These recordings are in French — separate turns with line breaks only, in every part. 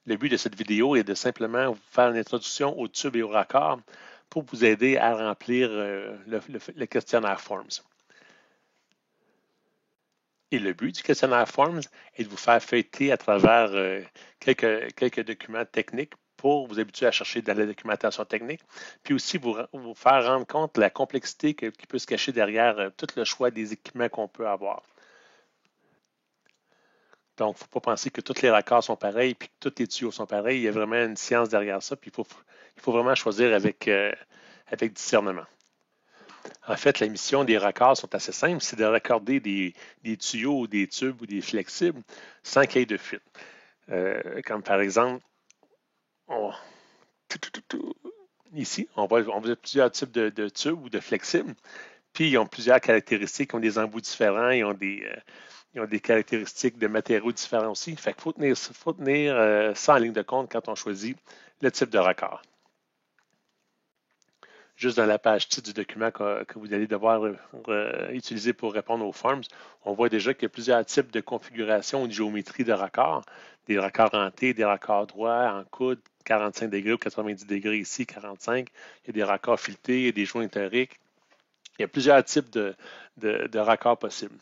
Le but de cette vidéo est de simplement vous faire une introduction aux tubes et aux raccords pour vous aider à remplir le questionnaire Forms. Et le but du questionnaire Forms est de vous faire feuilleter à travers quelques documents techniques pour vous habituer à chercher dans la documentation technique, puis aussi vous faire rendre compte de la complexité qui peut se cacher derrière tout le choix des équipements qu'on peut avoir. Donc, il ne faut pas penser que tous les raccords sont pareils puis que tous les tuyaux sont pareils. Il y a vraiment une science derrière ça, puis il faut vraiment choisir avec discernement. En fait, la mission des raccords sont assez simples, c'est de raccorder des tuyaux ou des tubes ou des flexibles sans qu'il y ait de fuite. Comme par exemple, on- ici, on voit plusieurs types de tubes ou de flexibles, puis ils ont plusieurs caractéristiques, ils ont des embouts différents, ils ont des caractéristiques de matériaux différents aussi. Fait qu'il faut tenir ça en ligne de compte quand on choisit le type de raccord. Juste dans la page titre du document que vous allez devoir utiliser pour répondre aux forms, on voit déjà qu'il y a plusieurs types de configurations ou de géométrie de raccords. Des raccords en T, des raccords droits, en coude, 45 degrés ou 90 degrés ici, 45. Il y a des raccords filetés, il y a des joints toriques. Il y a plusieurs types de raccords possibles.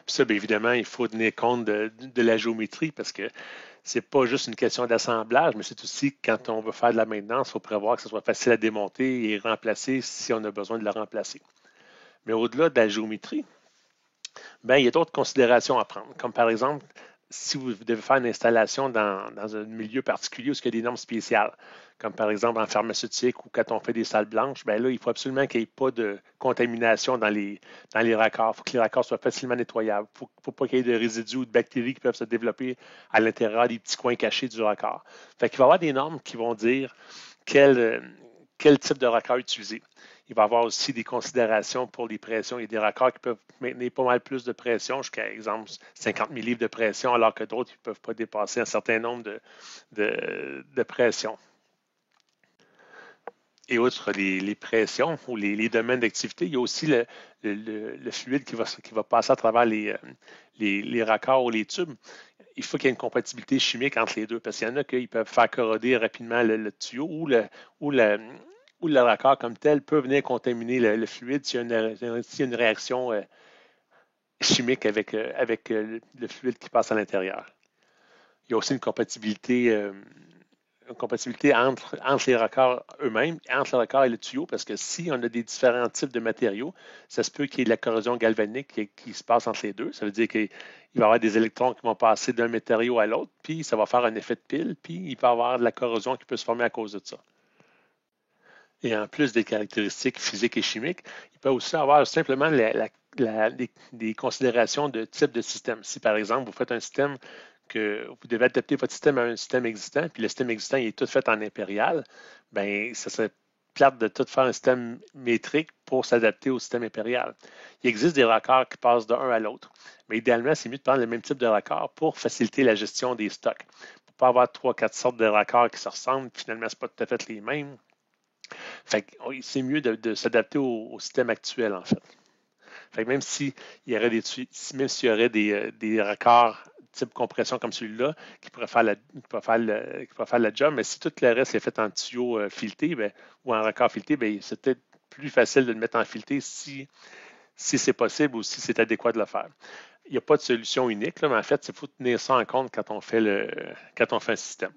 Puis ça, bien évidemment, il faut tenir compte de la géométrie parce que c'est pas juste une question d'assemblage, mais c'est aussi quand on veut faire de la maintenance, il faut prévoir que ce soit facile à démonter et remplacer si on a besoin de le remplacer. Mais au-delà de la géométrie, ben, il y a d'autres considérations à prendre, comme par exemple, si vous devez faire une installation dans un milieu particulier où il y a des normes spéciales, comme par exemple en pharmaceutique ou quand on fait des salles blanches, ben là, il faut absolument qu'il n'y ait pas de contamination dans les raccords. Il faut que les raccords soient facilement nettoyables. Il ne faut pas qu'il y ait de résidus ou de bactéries qui peuvent se développer à l'intérieur des petits coins cachés du raccord. Fait qu'il va y avoir des normes qui vont dire quel, quel type de raccord utiliser. Il va y avoir aussi des considérations pour les pressions. Il y a des raccords qui peuvent maintenir pas mal plus de pression, jusqu'à exemple 50 000 livres de pression, alors que d'autres ne peuvent pas dépasser un certain nombre de pressions. Et outre les pressions ou les domaines d'activité, il y a aussi le fluide qui va passer à travers les raccords ou les tubes. Il faut qu'il y ait une compatibilité chimique entre les deux, parce qu'il y en a qui peuvent faire corroder rapidement le tuyau ou ou le raccord comme tel peut venir contaminer le fluide s'il y a une réaction chimique avec le fluide qui passe à l'intérieur. Il y a aussi une compatibilité entre les raccords eux-mêmes, entre le raccord et le tuyau, parce que si on a des différents types de matériaux, ça se peut qu'il y ait de la corrosion galvanique qui se passe entre les deux. Ça veut dire qu'il va y avoir des électrons qui vont passer d'un matériau à l'autre, puis ça va faire un effet de pile, puis il peut y avoir de la corrosion qui peut se former à cause de ça. Et en plus des caractéristiques physiques et chimiques, il peut aussi avoir simplement des considérations de type de système. Si par exemple, vous faites un système que vous devez adapter votre système à un système existant, puis le système existant il est tout fait en impérial, bien, ça serait plate de tout faire un système métrique pour s'adapter au système impérial. Il existe des raccords qui passent d'un à l'autre, mais idéalement, c'est mieux de prendre le même type de raccord pour faciliter la gestion des stocks. Pour ne pas avoir trois, quatre sortes de raccords qui se ressemblent, finalement, ce n'est pas tout à fait les mêmes. Fait que c'est mieux de s'adapter au système actuel, en fait. Fait que même s'il y aurait même s'il y aurait des raccords type compression comme celui-là qui pourrait faire qui pourrait faire la job, mais si tout le reste est fait en tuyau fileté ben, ou en raccord fileté, ben, c'est peut-être plus facile de le mettre en fileté si c'est possible ou si c'est adéquat de le faire. Il n'y a pas de solution unique, là, mais en fait, il faut tenir ça en compte quand on fait un système.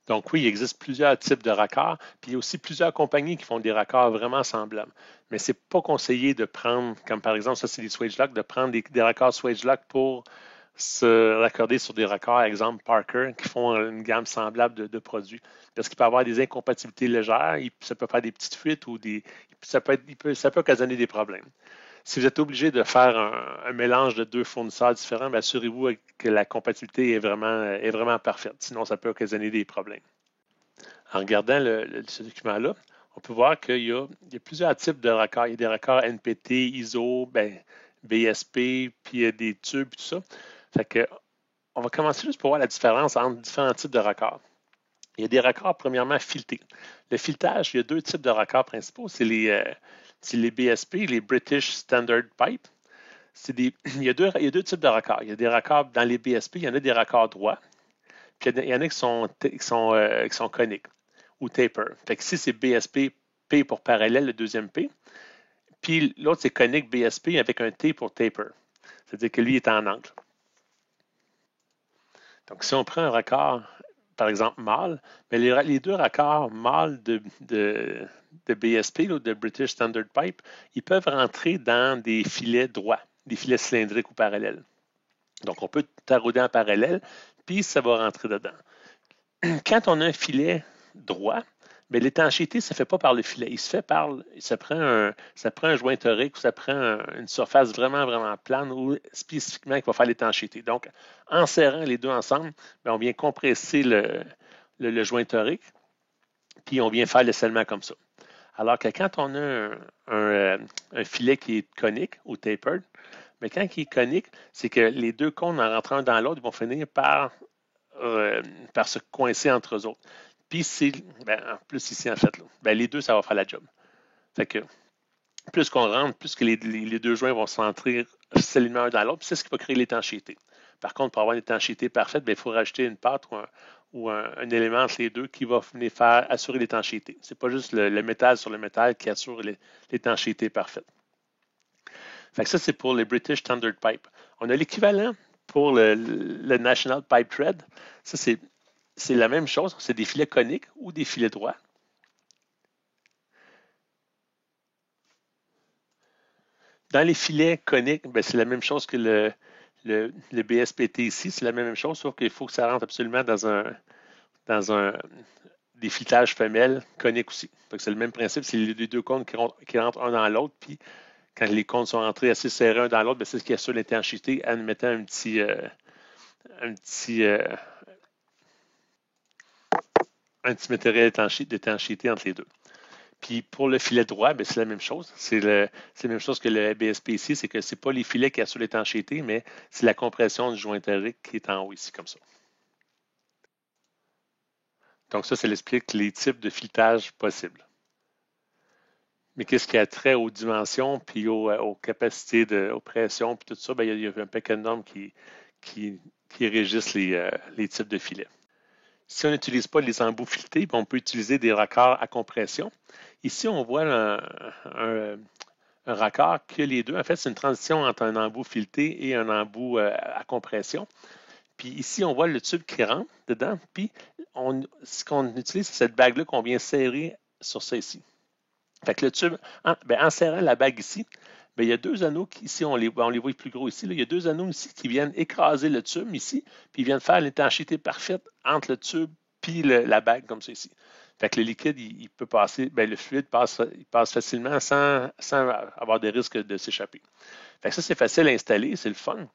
Donc oui, il existe plusieurs types de raccords, puis il y a aussi plusieurs compagnies qui font des raccords vraiment semblables. Mais ce n'est pas conseillé de prendre, comme par exemple, ça c'est des SwageLock, de prendre des raccords SwageLock pour se raccorder sur des raccords, exemple Parker, qui font une gamme semblable de produits. Parce qu'il peut y avoir des incompatibilités légères, ça peut faire des petites fuites ou ça peut occasionner des problèmes. Si vous êtes obligé de faire un mélange de deux fournisseurs différents, assurez-vous que la compatibilité est vraiment parfaite. Sinon, ça peut occasionner des problèmes. En regardant ce document-là, on peut voir qu'il y a plusieurs types de raccords. Il y a des raccords NPT, ISO, BSP, puis il y a des tubes, tout ça. Fait que, on va commencer juste pour voir la différence entre différents types de raccords. Il y a des raccords, premièrement, filetés. Le filetage, il y a deux types de raccords principaux. C'est les BSP, les British Standard Pipe. Il y a deux types de raccords. Il y a des raccords dans les BSP, il y en a des raccords droits, Puis il y en a qui sont coniques ou taper. Fait que ici, c'est BSP, P pour parallèle, le deuxième P. Puis l'autre, c'est conique BSP avec un T pour taper. C'est-à-dire que lui est en angle. Donc, si on prend un raccord, par exemple, mâle, mais les deux raccords mâles de BSP, là, de British Standard Pipe, ils peuvent rentrer dans des filets droits, des filets cylindriques ou parallèles. Donc, on peut tarauder en parallèle, puis ça va rentrer dedans. Quand on a un filet droit, mais l'étanchéité ne se fait pas par le filet. Il se fait par, ça prend un joint torique ou ça prend une surface vraiment, vraiment plane ou spécifiquement qui va faire l'étanchéité. Donc, en serrant les deux ensemble, bien, on vient compresser le joint torique, puis on vient faire le scellement comme ça. Alors que quand on a un filet qui est conique ou tapered, mais quand il est conique, c'est que les deux cônes, en rentrant dans l'autre, vont finir par se coincer entre eux autres. Puis c'est, en plus ici en fait, là, les deux, ça va faire la job. Fait que plus qu'on rentre, plus que les deux joints vont s'entrer solidement un dans l'autre, puis c'est ce qui va créer l'étanchéité. Par contre, pour avoir une étanchéité parfaite, il faut rajouter une pâte ou un élément entre les deux qui va venir faire assurer l'étanchéité. C'est pas juste le métal sur le métal qui assure l'étanchéité parfaite. Fait que ça, c'est pour les British Standard Pipe. On a l'équivalent pour le National Pipe Thread. Ça, c'est la même chose. C'est des filets coniques ou des filets droits. Dans les filets coniques, c'est la même chose que le BSPT ici. C'est la même chose, sauf qu'il faut que ça rentre absolument dans des filetages femelles coniques aussi. C'est le même principe. C'est les deux cônes qui rentrent un dans l'autre. Puis quand les cônes sont rentrés assez serrés un dans l'autre, c'est ce qui assure l'étanchéité en mettant un petit matériel d'étanchéité entre les deux. Puis pour le filet droit, c'est la même chose. C'est la même chose que le BSP ici, c'est que ce n'est pas les filets qui assurent l'étanchéité, mais c'est la compression du joint torique qui est en haut ici, comme ça. Donc ça explique les types de filetage possibles. Mais qu'est-ce qui a trait aux dimensions, puis aux capacités aux pressions, puis tout ça, il y a un paquet de normes qui régissent les types de filets. Si on n'utilise pas les embouts filetés, on peut utiliser des raccords à compression. Ici, on voit un raccord que les deux, en fait, c'est une transition entre un embout fileté et un embout à compression. Puis ici, on voit le tube qui rentre dedans, puis ce qu'on utilise, c'est cette bague-là qu'on vient serrer sur ça ici. Fait que le tube, en serrant la bague ici, il y a deux anneaux qui, ici, on les voit plus gros ici, là, il y a deux anneaux ici qui viennent écraser le tube ici, puis ils viennent faire l'étanchéité parfaite entre le tube puis la bague, comme ça ici. Fait que le liquide, il peut passer, le fluide passe facilement sans avoir de risque de s'échapper. Fait que ça, c'est facile à installer, c'est le fun.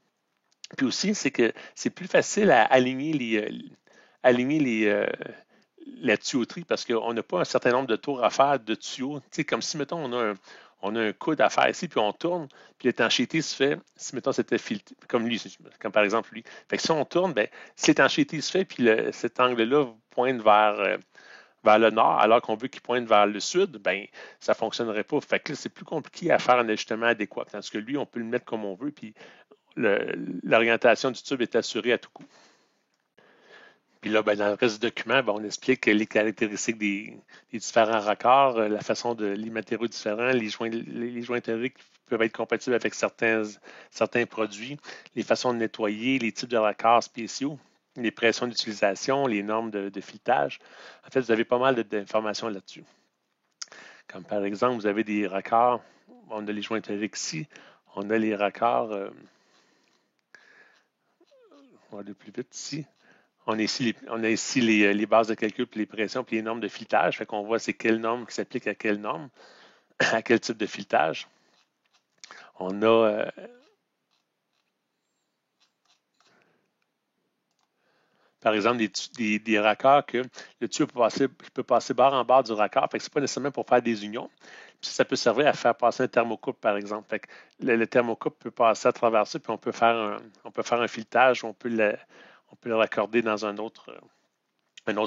Puis aussi, c'est que c'est plus facile à aligner la tuyauterie parce qu'on n'a pas un certain nombre de tours à faire de tuyaux. Tu sais, comme si, mettons, on a un coude à faire ici, puis on tourne, puis l'étanchéité se fait, si, mettons, c'était fileté, comme lui, comme par exemple lui. Fait que si on tourne, si l'étanchéité se fait, puis cet angle-là pointe vers le nord, alors qu'on veut qu'il pointe vers le sud, ça ne fonctionnerait pas. Fait que là, c'est plus compliqué à faire un ajustement adéquat. Tandis que lui, on peut le mettre comme on veut, puis l'orientation du tube est assurée à tout coup. Puis là, dans le reste du document, on explique les caractéristiques des différents raccords, la façon de les matériaux différents, les joints toriques peuvent être compatibles avec certains produits, les façons de nettoyer, les types de raccords spéciaux, les pressions d'utilisation, les normes de filetage. En fait, vous avez pas mal d'informations là-dessus. Comme par exemple, vous avez des raccords, on a les joints toriques ici, on a les raccords, on va aller plus vite ici. On a ici les bases de calcul, puis les pressions, puis les normes de filetage. Fait qu'on voit c'est quelle norme qui s'applique à quelle norme, à quel type de filetage. On a par exemple des raccords que le tuyau peut passer barre en barre du raccord. Fait que c'est pas nécessairement pour faire des unions. Puis ça peut servir à faire passer un thermocouple, par exemple. Fait que le thermocouple peut passer à travers ça, puis on peut faire un filetage, on peut le raccorder dans un autre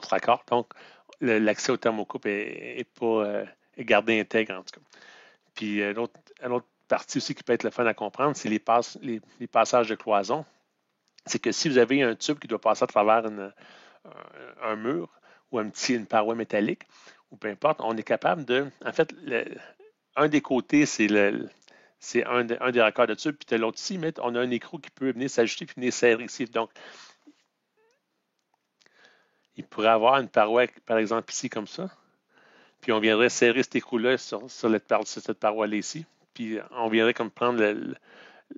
raccord. Donc, l'accès au thermocouple est gardé intègre, en tout cas. Puis, une autre partie aussi qui peut être le fun à comprendre, c'est les passages de cloison. C'est que si vous avez un tube qui doit passer à travers un mur ou une paroi métallique, ou peu importe, on est capable de. En fait, un des côtés, c'est un des raccords de dessus, puis de l'autre ici, mais on a un écrou qui peut venir s'ajuster puis venir serrer ici. Donc, il pourrait avoir une paroi, par exemple, ici, comme ça. Puis on viendrait serrer cet écrou-là sur cette paroi-là ici. Puis on viendrait comme prendre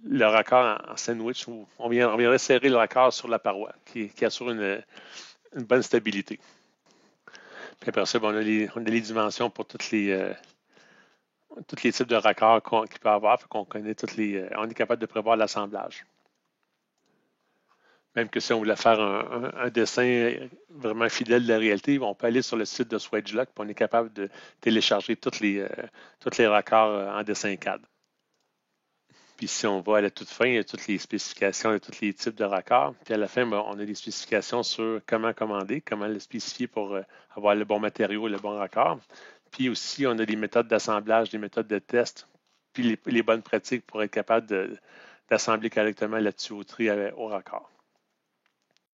le raccord en sandwich, ou on viendrait serrer le raccord sur la paroi, qui assure une bonne stabilité. Puis après ça, ben, on a les dimensions pour tous les types de raccords qu'il peut y avoir, fait qu'on connaît on est capable de prévoir l'assemblage. Même que si on voulait faire un dessin vraiment fidèle de la réalité, on peut aller sur le site de SwageLock, puis on est capable de télécharger tous les raccords en dessin CAD. Puis si on va à la toute fin, il y a toutes les spécifications de tous les types de raccords. Puis à la fin, ben, on a des spécifications sur comment commander, comment le spécifier pour avoir le bon matériau et le bon raccord. Puis aussi, on a des méthodes d'assemblage, des méthodes de test, puis les bonnes pratiques pour être capable d'assembler correctement la tuyauterie au raccord.